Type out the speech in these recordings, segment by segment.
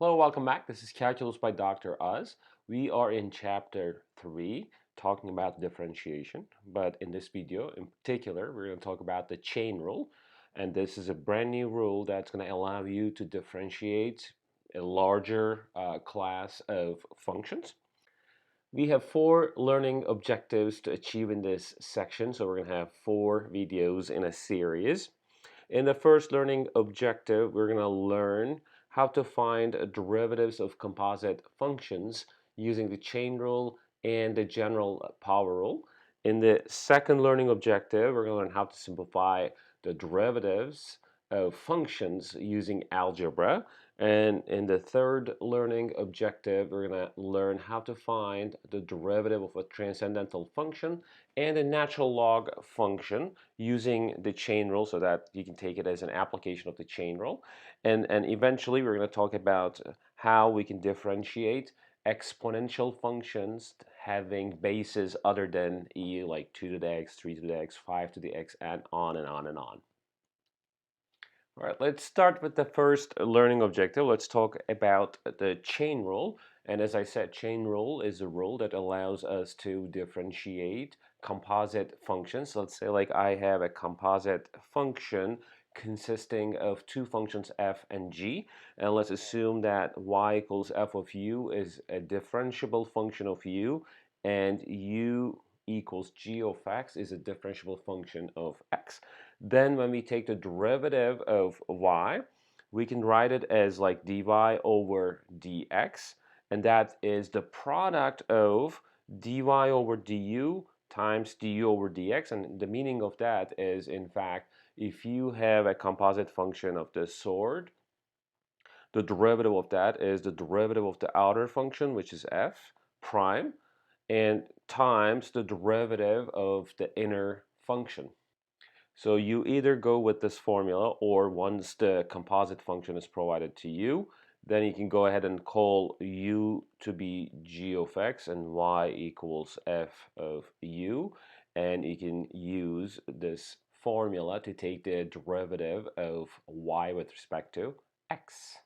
Hello, welcome back. This is Calculus by Dr. Oz. We are in chapter 3 talking about differentiation, but in this video in particular, we're going to talk about the chain rule. And this is a brand new rule that's going to allow you to differentiate a larger class of functions. We have 4 learning objectives to achieve in this section, so we're going to have 4 videos in a series. In the first learning objective, we're going to learn how to find derivatives of composite functions using the chain rule and the general power rule. In the second learning objective, we're going to learn how to simplify the derivatives of functions using algebra. And in the third learning objective, we're going to learn how to find the derivative of a transcendental function and a natural log function using the chain rule, so that you can take it as an application of the chain rule. And eventually we're going to talk about how we can differentiate exponential functions having bases other than e, like 2 to the x, 3 to the x, 5 to the x, and on and on and on. All right, let's start with the first learning objective. Let's talk about the chain rule. And as I said, chain rule is a rule that allows us to differentiate composite functions. So let's say like I have a composite function consisting of 2 functions f and g. And let's assume that y equals f of u is a differentiable function of u, and u equals g of x is a differentiable function of x. Then when we take the derivative of y, we can write it as like dy over dx, and that is the product of dy over du times du over dx. And the meaning of that is, in fact, if you have a composite function of this sort, the derivative of that is the derivative of the outer function, which is f prime, and times the derivative of the inner function. So you either go with this formula, or once the composite function is provided to you, then you can go ahead and call u to be g of x and y equals f of u, and you can use this formula to take the derivative of y with respect to x.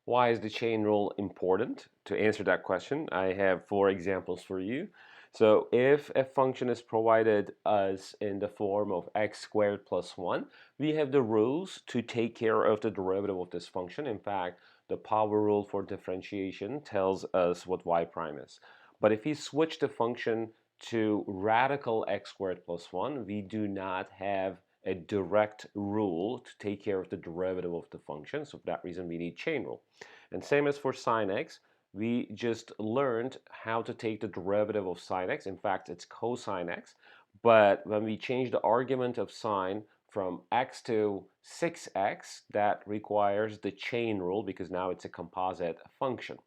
Why is the chain rule important? To answer that question, I have 4 examples for you. So if a function is provided us in the form of x squared plus 1, we have the rules to take care of the derivative of this function. In fact, the power rule for differentiation tells us what y prime is. But if we switch the function to radical x squared plus 1, we do not have a direct rule to take care of the derivative of the function. So for that reason, we need chain rule. And same as for sine x, we just learned how to take the derivative of sine x. In fact, it's cosine x. But when we change the argument of sine from x to 6x, that requires the chain rule because now it's a composite function.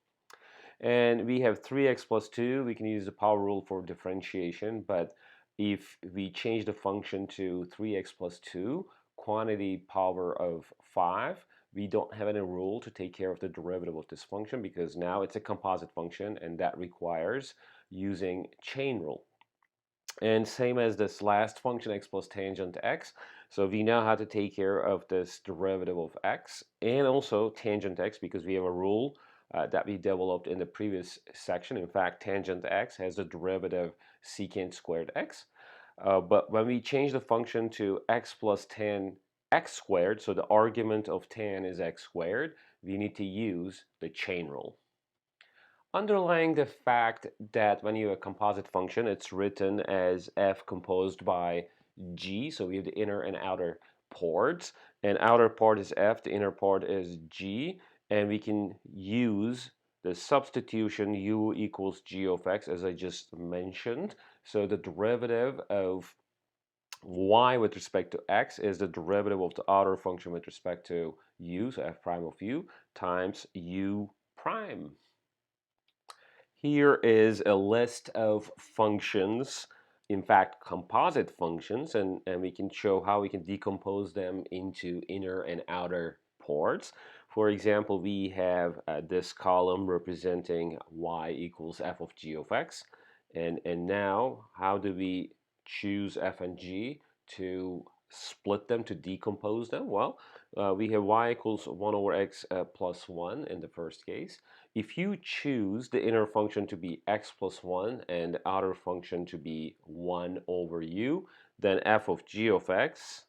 And we have 3x plus 2. We can use the power rule for differentiation, but if we change the function to 3x plus 2, quantity power of 5, we don't have any rule to take care of the derivative of this function because now it's a composite function, and that requires using chain rule. And same as this last function, x plus tangent x. So we know how to take care of this derivative of x and also tangent x because we have a rule that we developed in the previous section. In fact, tangent x has the derivative secant squared x. But when we change the function to x plus tan x squared, so the argument of tan is x squared, we need to use the chain rule. Underlying the fact that when you have a composite function, it's written as f composed by g, so we have the inner and outer parts, and outer part is f, the inner part is g, and we can use the substitution u equals g of x as I just mentioned. So the derivative of y with respect to x is the derivative of the outer function with respect to u, so f prime of u, times u prime. Here is a list of functions, in fact, composite functions, and we can show how we can decompose them into inner and outer parts. For example, we have this column representing y equals f of g of x. And now, how do we choose f and g to split them, to decompose them? Well, we have y equals 1 over x plus 1 in the first case. If you choose the inner function to be x plus 1 and the outer function to be 1 over u, then f of g of x,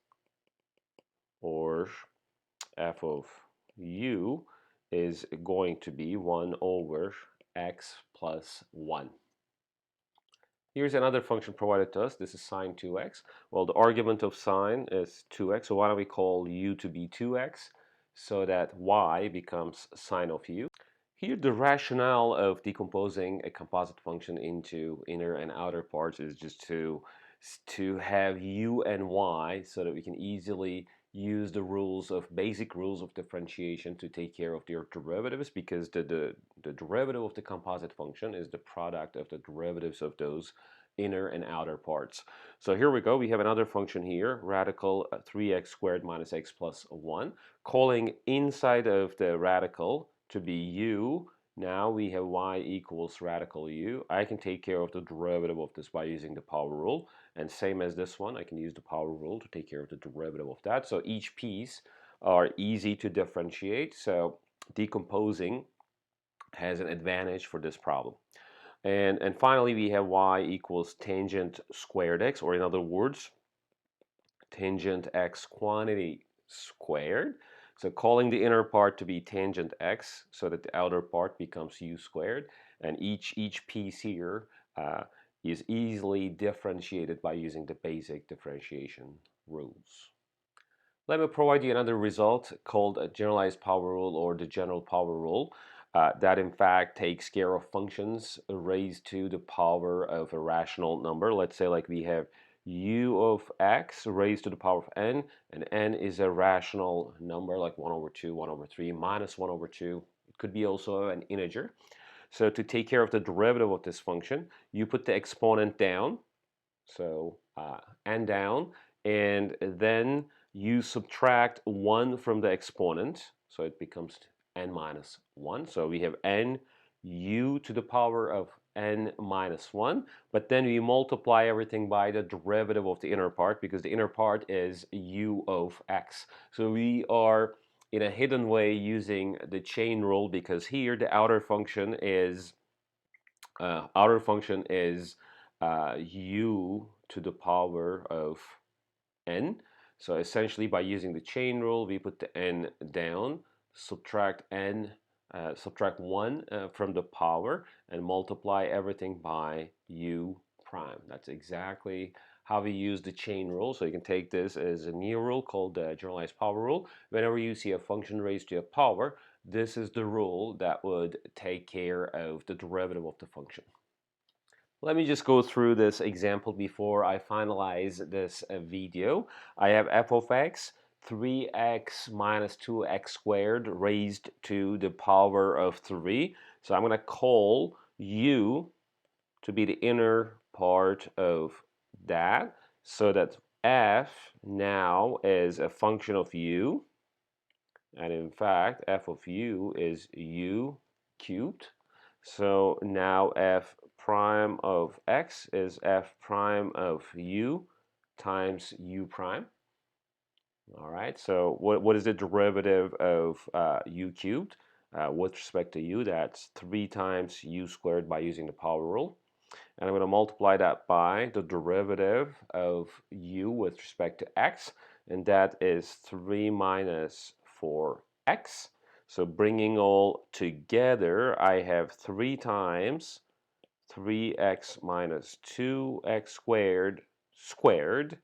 or f of u, is going to be 1 over x plus 1. Here's another function provided to us. This is sine 2x. Well, the argument of sine is 2x, so why don't we call u to be 2x so that y becomes sine of u. Here, the rationale of decomposing a composite function into inner and outer parts is just to have u and y so that we can easily use the basic rules of differentiation to take care of their derivatives, because the derivative of the composite function is the product of the derivatives of those inner and outer parts. So here we go. We have another function here, radical 3x squared minus x plus 1, calling inside of the radical to be u. Now we have y equals radical u. I can take care of the derivative of this by using the power rule. And same as this one, I can use the power rule to take care of the derivative of that. So each piece are easy to differentiate. So decomposing has an advantage for this problem. And finally, we have y equals tangent squared x, or in other words, tangent x quantity squared. So calling the inner part to be tangent x so that the outer part becomes u squared. And each piece here is easily differentiated by using the basic differentiation rules. Let me provide you another result called a generalized power rule, or the general power rule, that in fact takes care of functions raised to the power of a rational number. Let's say like we have u of x raised to the power of n, and n is a rational number like 1 over 2, 1 over 3, minus 1 over 2. It could be also an integer. So to take care of the derivative of this function, you put the exponent down, so n down, and then you subtract 1 from the exponent, so it becomes n minus 1. So we have n u to the power of n minus 1, but then we multiply everything by the derivative of the inner part, because the inner part is u of x. So we are in a hidden way using the chain rule, because here the outer function is u to the power of n. So essentially, by using the chain rule, we put the n down, subtract 1 from the power, and multiply everything by u prime. That's exactly how we use the chain rule. So you can take this as a new rule called the generalized power rule. Whenever you see a function raised to a power, this is the rule that would take care of the derivative of the function. Let me just go through this example before I finalize this video. I have f of x, 3x minus 2x squared raised to the power of 3. So I'm going to call u to be the inner part of that, so that f now is a function of u. And in fact, f of u is u cubed. So now f prime of x is f prime of u times u prime. All right, so what is the derivative of u cubed? With respect to u, that's 3 times u squared by using the power rule. And I'm going to multiply that by the derivative of u with respect to x, and that is 3 minus 4x. So bringing all together, I have 3 times 3x minus 2x squared squared,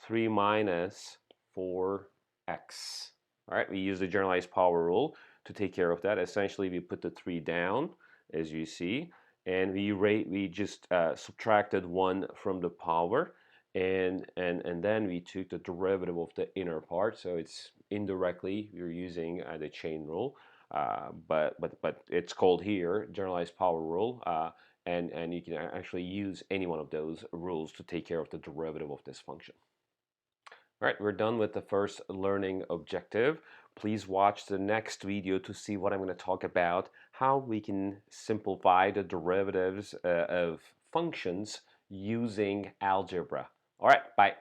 3 minus 4x. All right, we use the generalized power rule to take care of that. Essentially, we put the 3 down, as you see, and we just subtracted 1 from the power, and then we took the derivative of the inner part. So it's indirectly we're using the chain rule, but it's called here generalized power rule, and you can actually use any one of those rules to take care of the derivative of this function. All right, we're done with the first learning objective. Please watch the next video to see what I'm going to talk about, how we can simplify the derivatives of functions using algebra. All right, bye.